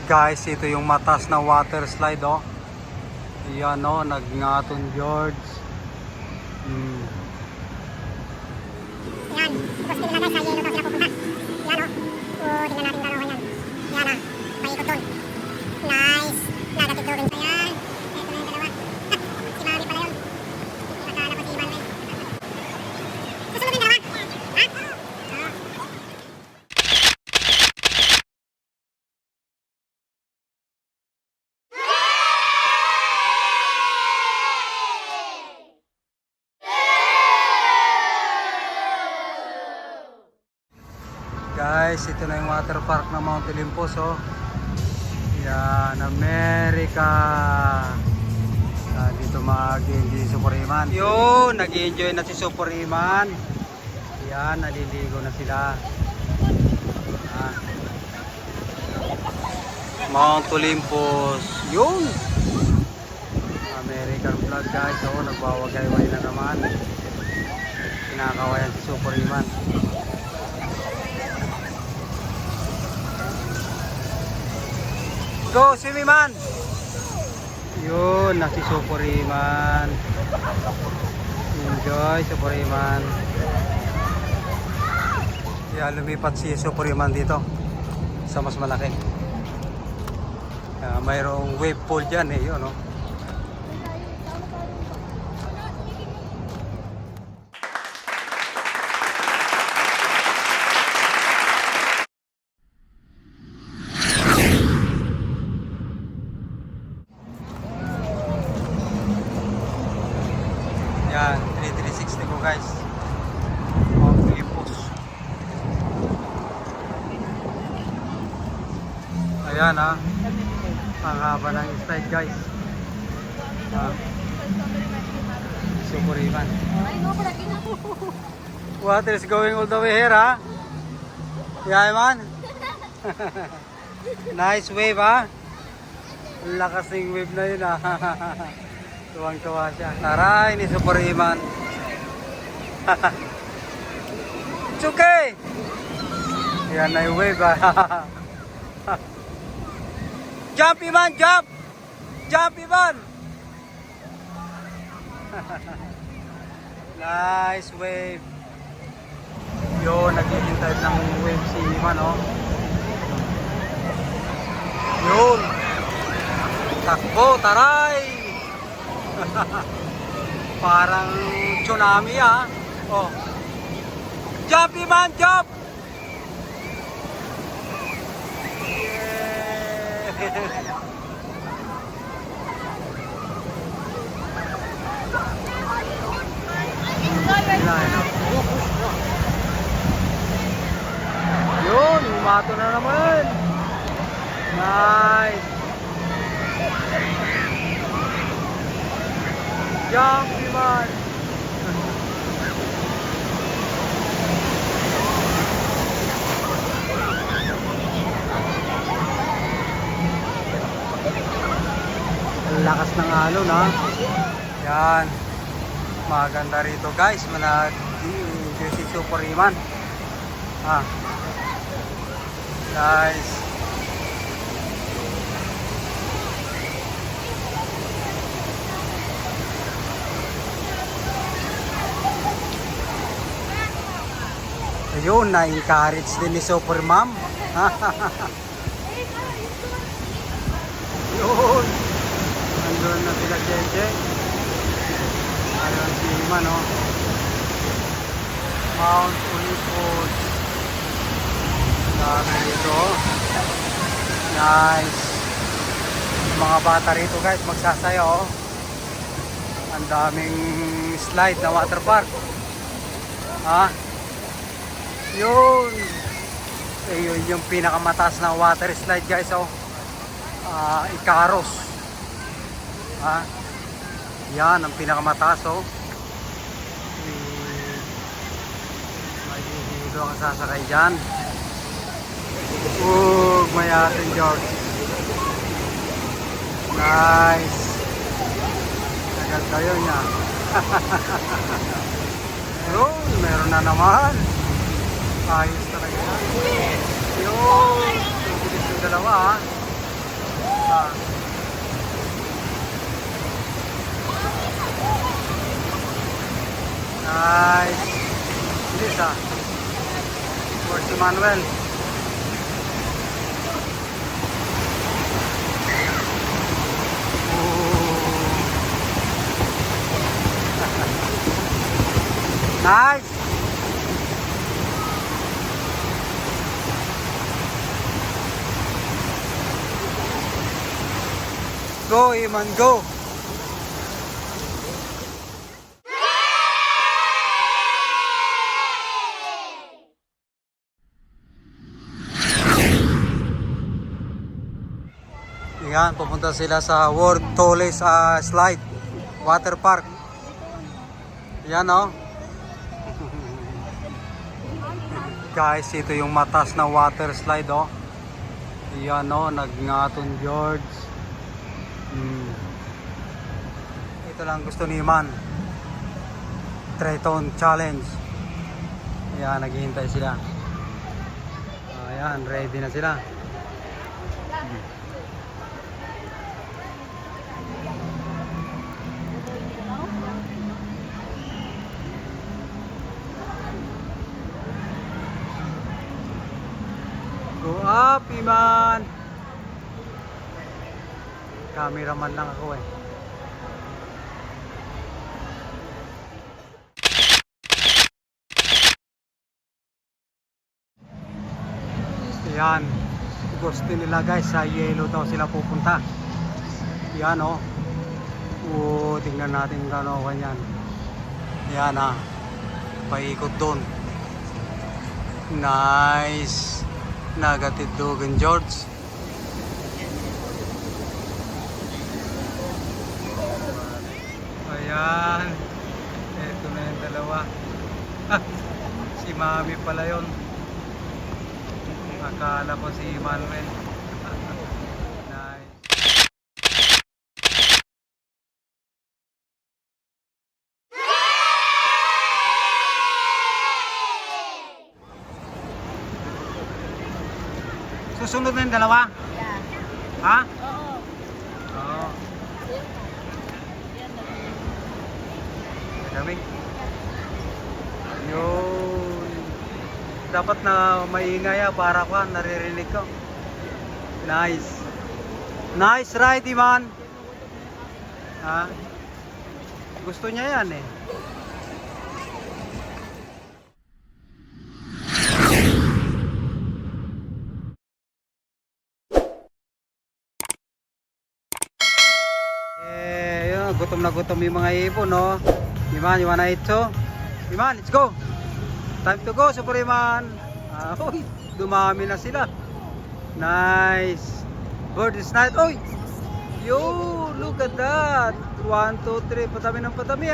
Guys, ito yung matas na water slide, oh. Yan, oh, Nagngaton George. Yan, tapos tingnan natin sa yellow daw sila pupunta. Yan, oh. Tingnan natin dalawa yan. Yan, ah. Paikot doon. Nice. Negative doon. Ayan. Ito na yung dalawa. Si Mami pala yun. Nakala ko si Ivan na yun. Susunod yung dalawa. Ha? Oo. Guys, ito na yung water park ng Mount Olympus, oh. Yan, America. Dito mag-enjoy si Superiman. Yun, nag-enjoy na si Superiman. Yan, naliligo na sila. Mount Olympus. Yun. American flag, guys. Oh, nagbawagay-way na naman. Kinakawayan si Superiman. Go, Simiman! Yun, nasi Superiman. Enjoy, Superiman. Kaya lumipat si Superiman dito sa mas malaki. Mayroong wave pool dyan, eh, yun, no? Yan, 3360 ko, guys. Mount Olympus. Ayan, ha. Ang haba ng slide, guys. Superiman. Water is going all the way here, ha. Yeah, man. Nice wave, ha. Lakas ng wave na yun, ha. Tuwang-tuwa siya. Taray ni Superiman. It's okay. Yan na yung wave, ha. Jump, Iman! Jump! Jump, Iman! Nice wave. Yun, naghihintay ng wave si Iman, oh. Yun. Takbo, taray! Parang tsunami, ah. Oh. Jump, Iman! Jump! Yun, umato na naman. Nice. Jump, Iman. Lakas ng alon, ha. Yan, maganda rito, guys. Manag-enjoy si Superiman, guys. Ayun, na-encourage din ni Supermam. Yun, nandun na sila, Jeje. Ayun si Iman, oh. Mount Olympus. Dami dito. Nice. Yung mga bata rito, guys, magsasayaw, oh. Ang daming slide na water park. Yun. Ayun yung pinakamataas na water slide, guys, oh. Icarus. Yan ang pinakamataas, oh. May hihilo ang sasakay dyan. May ating George. Nice. Agad kayo niya. Yun, meron na naman. Ayos talaga yan. Yun, yung bilis yung dalawa, ha. Ah. Nice. This for si Manuel. Nice. Go, Iman, go. Yan, pupunta sila sa World Tallest Slide Water Park. Yan, oh. Guys, ito yung matas na water slide, oh. Yan, oh, Nagngaton George. Ito lang gusto ni Man. Triton Challenge. Ayan, naghihintay sila. Ayan, ready na sila. Go up, Iman! Cameraman lang ako eh. Yan, gusto nila guys, sa yellow daw sila pupunta. Yan, oh. Tingnan natin gano'n kanyan. Yan, paikot doon. Nice. Nagatidlogan George. Ayan. Ito na yung dalawa. Si Mami pala yun. Akala ko si Manuel. Nice. Susunod na yung dalawa? Yeah. Ha? Oo. Oo. Kami. Yun. Dapat na maingay para ko naririnig ko. Nice. Nice ride, Iman. Ha? Gusto niya yan eh. Yun, gutom na gutom yung mga ibon, no? Iman, you wanna eat too? Iman, let's go! Time to go, Super Iman! Uy, dumami na sila. Nice! Bird is night. Uy! Yo, look at that! 1, 2, 3, patami ng patami,